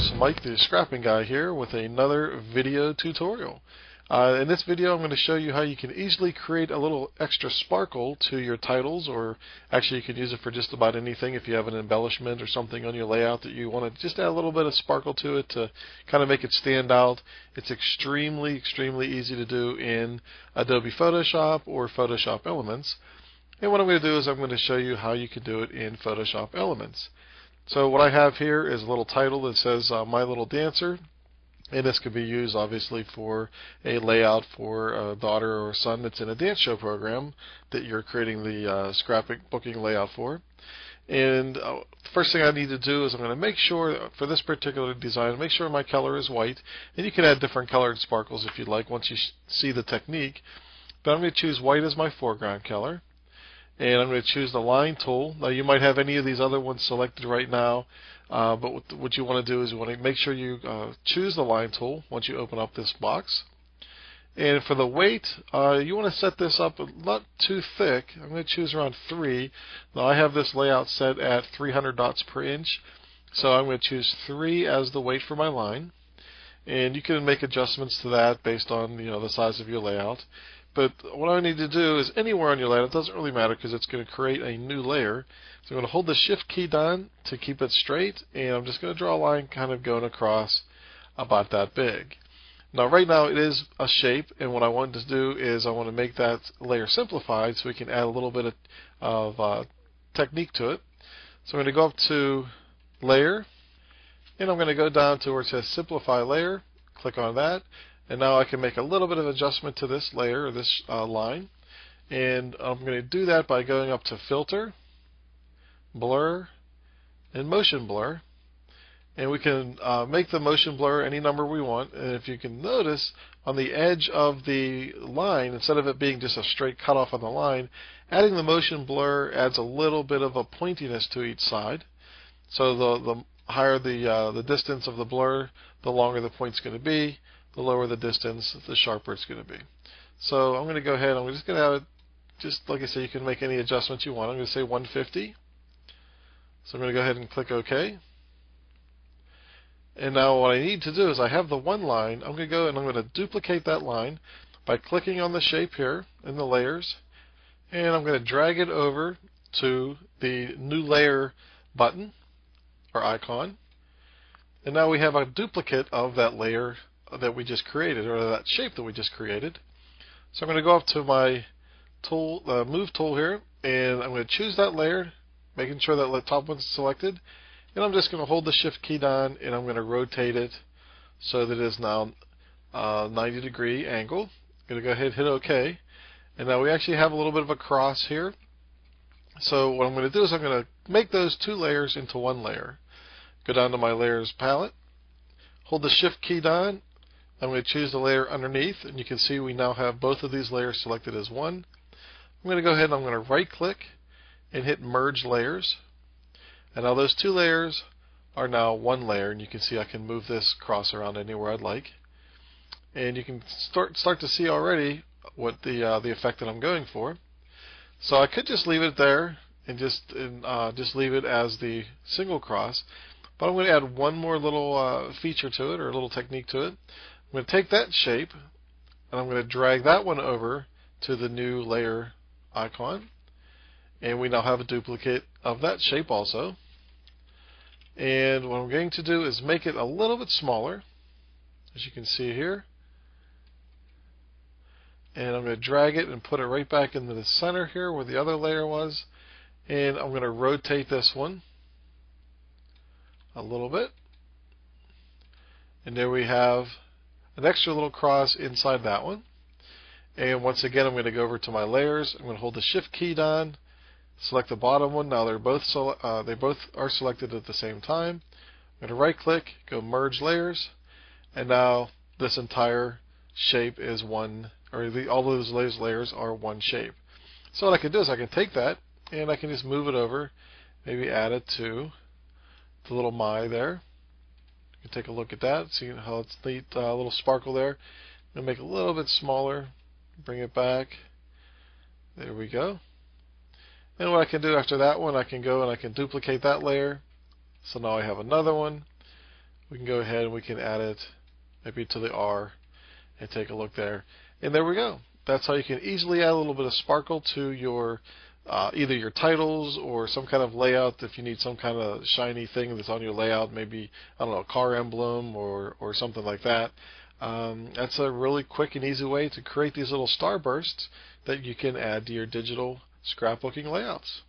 viewers, Mike the Scrapping Guy here with another video tutorial. In this video I'm going to show you how you can easily create a little extra sparkle to your titles, or actually you can use it for just about anything if you have an embellishment or something on your layout that you want to just add a little bit of sparkle to it to kind of make it stand out. It's extremely easy to do in Adobe Photoshop or Photoshop Elements. And what I'm going to do is I'm going to show you how you can do it in Photoshop Elements. So what I have here is a little title that says My Little Dancer, and this could be used obviously for a layout for a daughter or son that's in a dance show program that you're creating the scrapbooking layout for. And the first thing I need to do is I'm going to make sure for this particular design, make sure my color is white, and you can add different colored sparkles if you'd like once you see the technique. But I'm going to choose white as my foreground color. And I'm going to choose the line tool. Now you might have any of these other ones selected right now, but what you want to do is you want to make sure you choose the line tool once you open up this box. And for the weight, you want to set this up not too thick. I'm going to choose around 3. Now I have this layout set at 300 dots per inch, so I'm going to choose 3 as the weight for my line. And you can make adjustments to that based on the size of your layout. But what I need to do is anywhere on your layout, it doesn't really matter because it's going to create a new layer. So I'm going to hold the Shift key down to keep it straight, and I'm just going to draw a line kind of going across about that big. Now right now it is a shape, and what I want to do is I want to make that layer simplified so we can add a little bit of technique to it. So I'm going to go up to Layer, and I'm going to go down to where it says Simplify Layer, click on that. And now I can make a little bit of adjustment to this layer, or this line. And I'm going to do that by going up to Filter, Blur, and Motion Blur. And we can make the motion blur any number we want. And if you can notice, on the edge of the line, instead of it being just a straight cutoff on the line, adding the motion blur adds a little bit of a pointiness to each side. So the higher the distance of the blur, the longer the point's going to be. The lower the distance, the sharper it's going to be. So I'm going to go ahead, I'm just going to have it, just like I say, you can make any adjustments you want. I'm going to say 150. So I'm going to go ahead and click OK. And now what I need to do is I have the one line. I'm going to go and I'm going to duplicate that line by clicking on the shape here in the layers. And I'm going to drag it over to the New Layer button or icon. And now we have a duplicate of that layer that we just created, or that shape that we just created. So I'm going to go up to my tool, move tool here, and I'm going to choose that layer, making sure that the top one's selected, and I'm just going to hold the Shift key down and I'm going to rotate it so that it is now 90-degree angle. I'm going to go ahead and hit OK, and now we actually have a little bit of a cross here. So what I'm going to do is I'm going to make those two layers into one layer. Go down to my layers palette, hold the Shift key down. I'm going to choose the layer underneath, and you can see we now have both of these layers selected as one. I'm going to go ahead and I'm going to right click and hit Merge Layers. And now those two layers are now one layer, and you can see I can move this cross around anywhere I'd like. And you can start to see already what the effect that I'm going for. So I could just leave it there and just leave it as the single cross, but I'm going to add one more little feature to it, or a little technique to it. I'm going to take that shape and I'm going to drag that one over to the new layer icon, and we now have a duplicate of that shape also. And what I'm going to do is make it a little bit smaller, as you can see here, and I'm going to drag it and put it right back into the center here where the other layer was, and I'm going to rotate this one a little bit, and there we have an extra little cross inside that one. And once again, I'm going to go over to my layers. I'm going to hold the Shift key down, select the bottom one. Now they both are selected at the same time. I'm going to right click, go Merge Layers, and now this entire shape is one, or all of those layers are one shape. So what I can do is I can take that and I can just move it over, maybe add it to the little my there. You can take a look at that, see how it's neat, a little sparkle there. I'm going to make it a little bit smaller, bring it back. There we go. And what I can do after that one, I can go and I can duplicate that layer. So now I have another one we can go ahead and we can add it maybe to the R and take a look there. And there we go. That's how you can easily add a little bit of sparkle to your either your titles or some kind of layout. If you need some kind of shiny thing that's on your layout, maybe, I don't know, a car emblem or something like that. That's a really quick and easy way to create these little starbursts that you can add to your digital scrapbooking layouts.